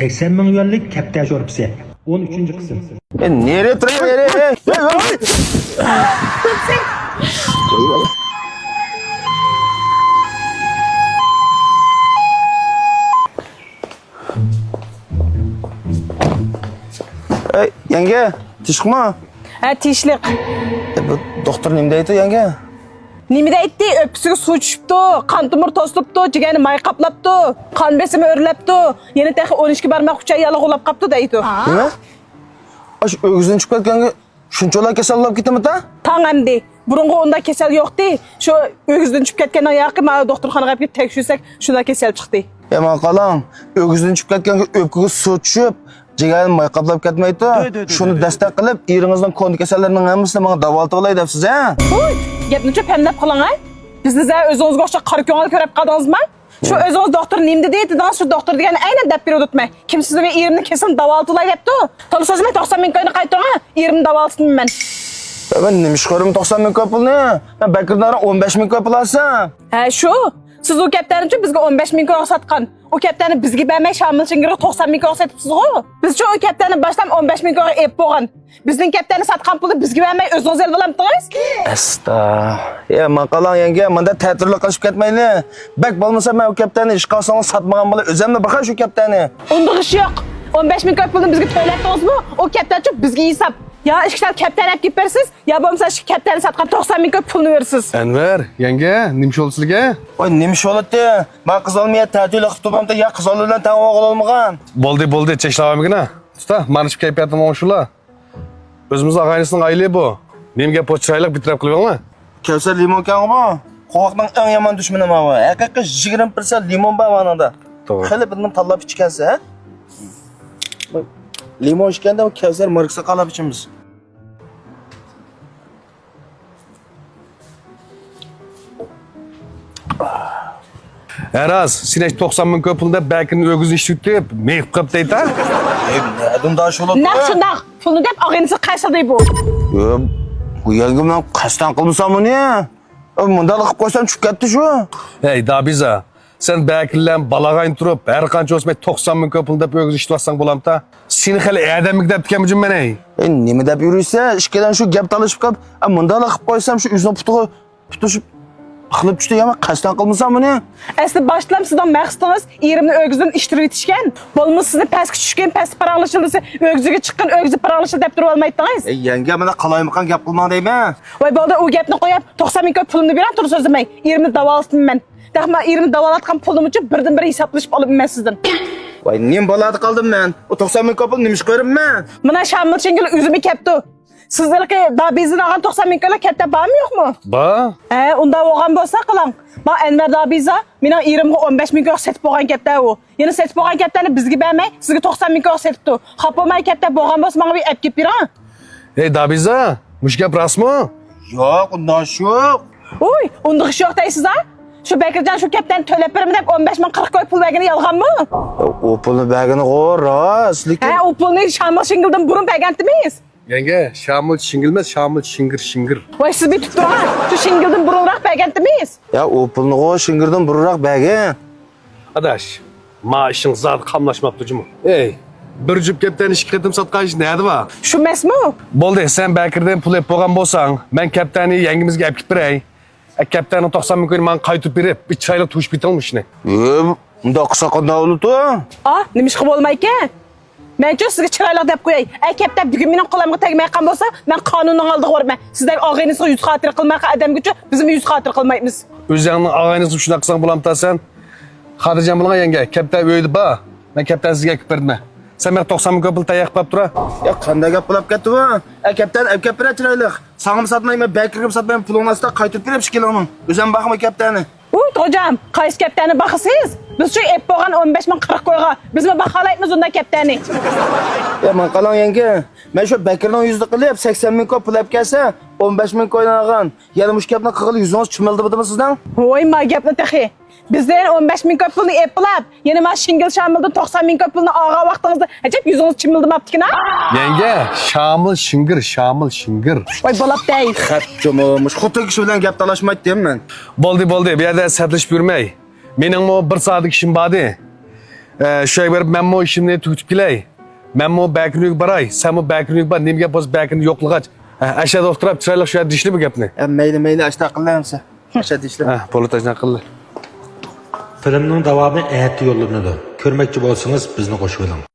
80 ming yuanlik kaptaj uribsi. 13 qism. Nereye duruyor nereye? Yenge, tish mi? Ha, tishliq. Bu doktor nima deydi yenge? Nima deydi? Öpküsüge suv tushibdi, qon tomir to'silibdi, jigani may qaplabdi, qon besimi o'rlabdi. Yana taxi 12 barmoq ucha yalag'ulab qapti deydi. Nima? Ash o'g'izdan chiqib ketganga shunchalar kasallab ketdimi-da? Tang amdi. Burunga unda kasal yo'qdi. Shu o'g'izdan chiqib ketgandan yoqi mana doktorxonaga olib tekshirsak, shunda kasal chiqdi. Eman qalang, o'g'izdan chiqib ketganga o'pkiga suv tushib, jigani may qaplab ketmaydi. Shuni dastak qilib, eringizning kon kasallarining hammasini menga davolatib olay debsiz, ha? Voy, gapni pamlab qiling, ha? Bizni o'zingizga o'xshab qora ko'ngil ko'rib qoldingizmi? Shu o'zingiz doktor nimdi deydi, shu doktor degani aynan deb berib o'tmay. Kim sizga erimni kesin davolatolay debdi? To'g'ri so'zimay 90 ming ko'yni qaytaring, erimni davolatsin men. Ben nima ish ko'raman 90 ming pulni? Ben Bakirdan 15 ming pul olsam. Ha, shu. Siz o kaptani uchun bizga 15 ming ko'ra sotgan. O kaptani bizga bermay Shamil Chingirga 90 ming ko'ra sotibsiz-ku. Biz shu o kaptani boshdan 15 ming ko'ra ep bo'lgan. Bizning kaptani sotgan pulni bizga bermay o'zingiz olib olamsiz? Asta. Ya maqalang yanga, menda ta'tirlik qilib ketmayli. Bak bo'lmasa men o kaptani ish qilsam sotmagan bo'la, o'zimni baxan shu kaptani. Unda ish yo'q. 15 ming ko'ra pulni bizga to'latdingizmi? O kaptan uchun bizga hisob. Ya ishkal kaptan olib ketbersiz, ya bo'lmasa shu kaptani sotgan 90 ming ko'ra pulni bersiz. Anvar, yanga, nima bo'ldi sizga? Voy, nima bo'ldi? Men qiz olmay ta'til qilib turibman-da, ya qiz bilan tan o'g'il olmagan. Bo'ldi, cheklavamigina. Usta, mana shu kayfiyatim mana shular. O'zimizning og'aynisning oila bu. Menga pochiraylik bitirib qo'yingmi? Kavsar limon kan bu. Qovoqning eng yomon dushmani mana bu. Haqiqiy 20% limon bor manada. To'g'ri. Xili birini tanlab ichgansa, ha? Limon ichganda bu Kavsar marksa qalab ichimiz. Araz, sen 90 ming pulda Bakirning o'g'izini ishlatib, meyib qilib deydi. Nadim da şolab. Naq shundaq. Pulni deb og'inisi qaysiday bu? Yo, bu yangam men qasdan qilmasam buni. Munda qilib qo'ysam tushib ketdi shu. Hey, Dabiza, sen Bakirlan balag'ayn turib, har qancha o'smay 90 ming pulda o'giz ishlatsan bo'lamda. Seni hali adamlik deb tutganmijim men ey. Nima deb yuriysa, ishkadan shu gap talashib qolib, munda qilib qo'ysam shu o'zini putig'i tutishib qilib tushdi, ama qasdan qilmasam buni. Asli boshlam sizdan maqsadingiz erimni o'g'izdan ishtirib etishgan. Bo'lmasa sizni pastga tushgan, past paranglashilsa, o'g'ziga chiqqan, o'g'zi paranglashil deb turib olmaydingiz. Yanga mana qalaymiqan gap qilmang deyman. Voy bo'ldi, u gapni qo'yib 90 ming pulni berib turib so'zlamay. Erimni davolatdim men. Dahma erimni davolatgan pulim uchun birdan-bir hisoblashib olibman sizdan. Voy, nim bo'ladi qoldim men. O 90 ming pul nima ish ko'raman? Mana Shamil Chingil o'zimi kapdi. Sizlarga Dabizini olgan 90 ming katta bormi yo'qmi? Bor. Unda olgan bo'lsa qiling. Men Anvar Dabiza, mening erimga 15 ming setib bo'lgan katta u. Yana setib bo'lgan kattani bizga bermay, sizga 90 ming setibdi. Xapomay katta bo'lgan bo'lsa menga bir olib kelib bering. Hey, Dabiza, mush gap rostmi? Yo'q, undan yo'q. Uy, unda ish yo'q deysiz ha? Shu Bakirjon shu kaptani to'lab beraman deb 15 ming 40 koy pul bergani yolg'onmi? O pulni bergani rost, lekin U pulni Shamil Chingildan burun bergandingiz. Yanga, Shamil Chingilmas, Shamil Shingir. Voy, siz bitib turgan. Shu Shingildan burunroq bergandingiz. ya o pulni Shingirdan burunroq bergan. Adash, ma ishing zat qamlashmabdi jumi. Ey, bir jup kaptan ish qitim sotgan ish nima va? Shu emasmi? Bo'ldi, sen Bakirdan pul olib bo'lgan bo'lsang, men kaptani yangimizga olib kelib beray. Kaptani 90 ming men qaytib berib, bir chiroyli tushib bitilmishni. Unda qilsa qanday bo'ladi? Nima ish qilib olmaykan? Men cho sizga chiroyli deb qo'yay. Kaptan bugun mening qo'limga tegmayotgan bo'lsa, men qonunning oldiga borman. Sizlar og'aynizga yuz xotir qilmagan odamga biz yuz xotir qilmaymiz. O'zingni og'aynizni shuna qilsang bo'lamsan. Xotirjam bo'ling yanga, kaptan uyda bor. Men kaptan sizga olib berdim. Sen men 90 ming pul tayyor qilib tura. Ya qanday gap bo'lib ketdi bu? Kaptan olib kelib bera chiroyli. Sangim sotmayman, Bakirga sotmayman, pulingni ostida qaytib berib shikilingni. O'zim baxma kaptani. Uy, hocam, qaysi kaptani baxsiz? Biz shu ep bo'lgan 15 ming 40 qo'yga. Bizmi baholaymiz unda kaptani. Ya men qalang yanga, men shu Bakirning yuzida qilib 80 ming pul olib kelsa, 15 ming ko'ydan olgan. Yana mush gapni qilib yuzingiz chimildimi sizdan? Voy, ma gapni taxi. Bizden 15 ming pulni eplab, yana men Shingil Shamildan 90 ming pulni olgan vaqtingizda ajab yuzingiz chimildimapti-ki-na? Yanga, Shamil Shingir. Voy, bo'libdi. Xatjomomush, xudo kishi bilan gap talashmaydi deyman. Bo'ldi, bu yerda satlashib yurmay. Mening bir soatlik ishim bordi. Şey verip ben bu işimni tükütüp geley. Ben bu Bekir'in baray. Sen bu Bekir'in bar. Nemge boz Bekir'in yoklığaç. Aşağıda oturab çıraylık şu dişli mi gapni? Mayli aşta aqillansa. Aşağı dişler. Politajdan qildi. Filmning davomi erta yo'llanadi. Ko'rmoqchi bo'lsangiz bizni qo'shib oling.